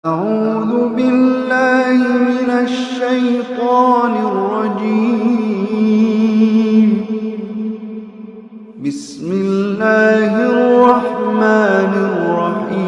أعوذ بالله من الشيطان الرجيم. بسم الله الرحمن الرحيم.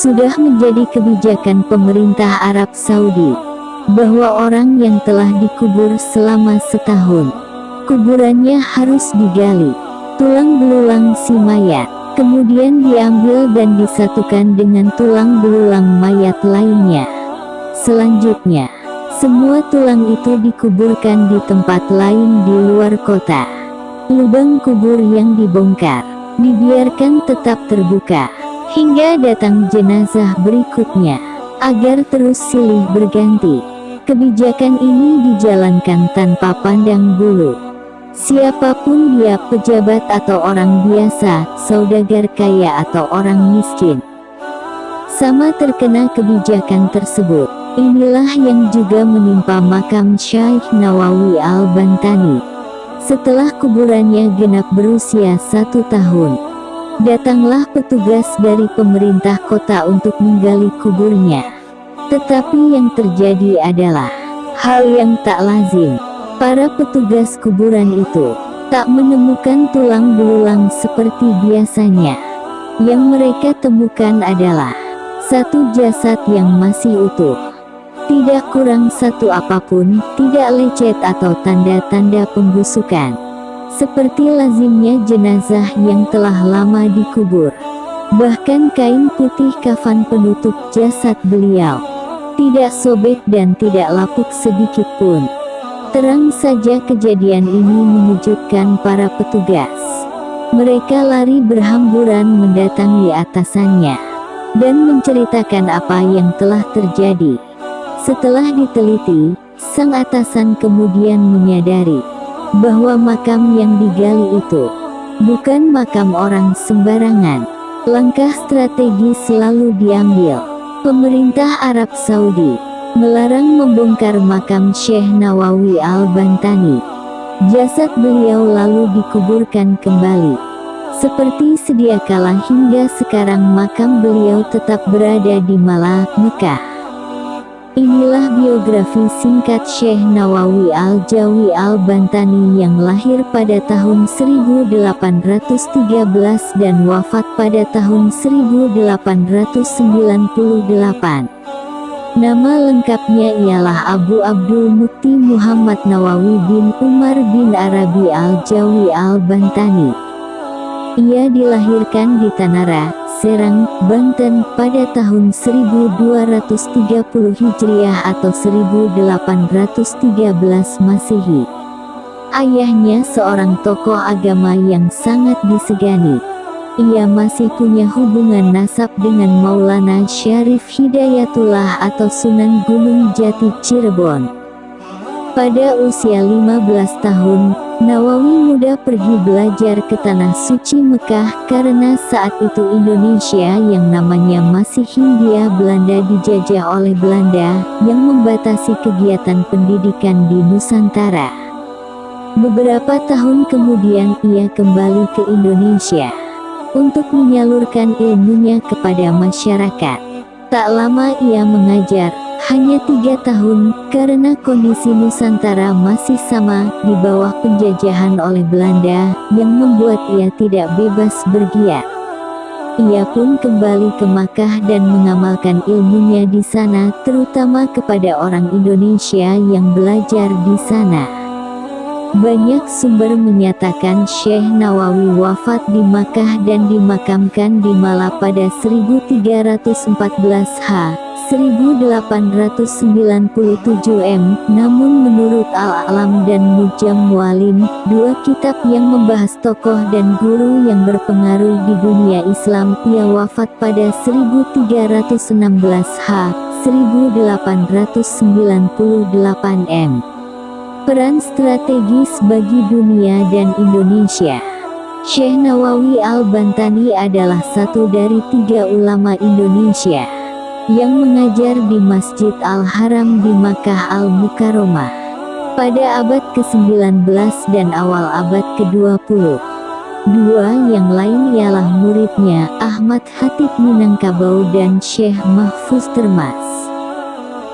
Sudah menjadi kebijakan pemerintah Arab Saudi bahwa orang yang telah dikubur selama setahun, kuburannya harus digali, tulang belulang si mayat kemudian diambil dan disatukan dengan tulang belulang mayat lainnya. Selanjutnya, semua tulang itu dikuburkan di tempat lain di luar kota. Lubang kubur yang dibongkar dibiarkan tetap terbuka hingga datang jenazah berikutnya, agar terus silih berganti. Kebijakan ini dijalankan tanpa pandang bulu. Siapapun dia, pejabat atau orang biasa, saudagar kaya atau orang miskin, sama terkena kebijakan tersebut. Inilah yang juga menimpa makam Syekh Nawawi Al-Bantani. Setelah kuburannya genap berusia 1 tahun, datanglah petugas dari pemerintah kota untuk menggali kuburnya. Tetapi yang terjadi adalah hal yang tak lazim. Para petugas kuburan itu tak menemukan tulang belulang seperti biasanya. Yang mereka temukan adalah satu jasad yang masih utuh, tidak kurang satu apapun, tidak lecet atau tanda-tanda pembusukan, seperti lazimnya jenazah yang telah lama dikubur. Bahkan kain putih kafan penutup jasad beliau tidak sobek dan tidak lapuk sedikit pun. Terang saja kejadian ini mengejutkan para petugas. Mereka lari berhamburan mendatangi atasannya dan menceritakan apa yang telah terjadi. Setelah diteliti, sang atasan kemudian menyadari bahwa makam yang digali itu bukan makam orang sembarangan. Langkah strategi selalu diambil. Pemerintah Arab Saudi melarang membongkar makam Syekh Nawawi Al-Bantani. Jasad beliau lalu dikuburkan kembali. Seperti sedia kala, hingga sekarang makam beliau tetap berada di Malah, Mekah. Inilah biografi singkat Syekh Nawawi Al-Jawi Al-Bantani yang lahir pada tahun 1813 dan wafat pada tahun 1898. Nama lengkapnya ialah Abu Abdul Mukti Muhammad Nawawi bin Umar bin Arabi Al-Jawi Al-Bantani. Ia dilahirkan di Tanara, Serang, Banten pada tahun 1230 Hijriah atau 1813 Masehi. Ayahnya seorang tokoh agama yang sangat disegani. Ia masih punya hubungan nasab dengan Maulana Syarif Hidayatullah atau Sunan Gunung Jati Cirebon. Pada usia 15 tahun, Nawawi muda pergi belajar ke Tanah Suci Mekah karena saat itu Indonesia yang namanya masih Hindia Belanda dijajah oleh Belanda yang membatasi kegiatan pendidikan di Nusantara. Beberapa tahun kemudian ia kembali ke Indonesia untuk menyalurkan ilmunya kepada masyarakat. Tak lama ia mengajar, hanya 3 tahun, karena kondisi Nusantara masih sama, di bawah penjajahan oleh Belanda, yang membuat ia tidak bebas bergiat. Ia pun kembali ke Makkah dan mengamalkan ilmunya di sana, terutama kepada orang Indonesia yang belajar di sana. Banyak sumber menyatakan Syekh Nawawi wafat di Makkah dan dimakamkan di Malah pada 1314 H. 1897 M. Namun menurut Al-Alam dan Mujam Mualim, 2 kitab yang membahas tokoh dan guru yang berpengaruh di dunia Islam, ia wafat pada 1316 H. 1898 m. Peran strategis bagi dunia dan Indonesia. Syekh Nawawi Al-Bantani adalah satu dari 3 ulama Indonesia yang mengajar di Masjid Al-Haram di Makkah Al-Mukarramah pada abad ke-19 dan awal abad ke-20. Dua yang lain ialah muridnya Ahmad Khatib Minangkabau dan Syekh Mahfuz Termas.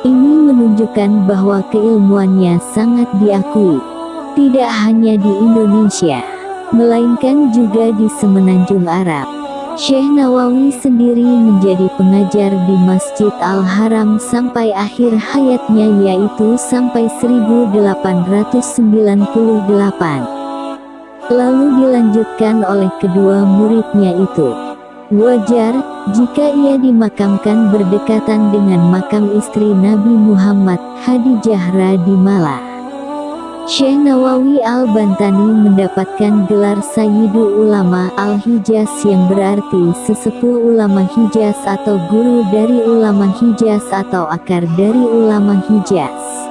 Ini menunjukkan bahwa keilmuannya sangat diakui, tidak hanya di Indonesia, melainkan juga di semenanjung Arab. Syekh Nawawi sendiri menjadi pengajar di Masjid Al-Haram sampai akhir hayatnya, yaitu sampai 1898. Lalu dilanjutkan oleh kedua muridnya itu. Wajar jika ia dimakamkan berdekatan dengan makam istri Nabi Muhammad, Khadijah radhiyallahu. Syekh Nawawi Al-Bantani mendapatkan gelar Sayyidu Ulama Al-Hijaz yang berarti sesepuh ulama Hijaz atau guru dari ulama Hijaz atau akar dari ulama Hijaz.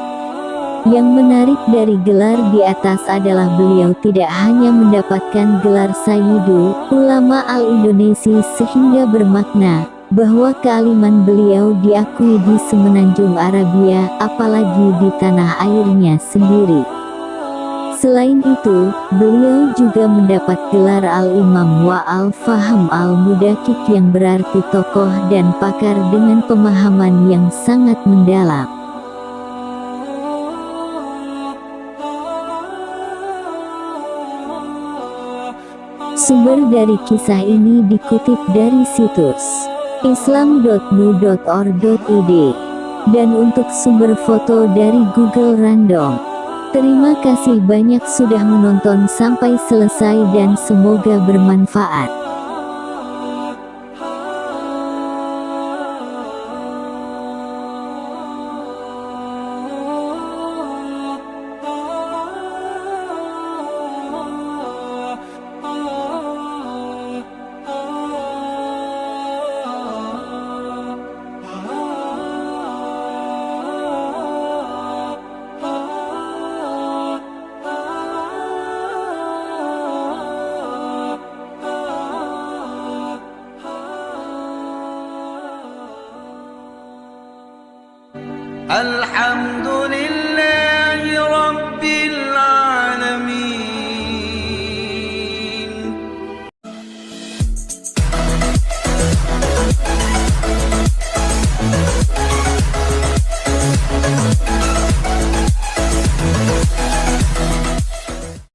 Yang menarik dari gelar di atas adalah beliau tidak hanya mendapatkan gelar Sayyidu Ulama Al-Indonesia, sehingga bermakna bahwa kealiman beliau diakui di semenanjung Arabia, apalagi di tanah airnya sendiri. Selain itu, beliau juga mendapat gelar Al-Imam wa Al-Faham Al-Mudakik yang berarti tokoh dan pakar dengan pemahaman yang sangat mendalam. Sumber dari kisah ini dikutip dari situs islam.nu.or.id dan untuk sumber foto dari Google Random. Terima kasih banyak sudah menonton sampai selesai dan semoga bermanfaat. الحمد لله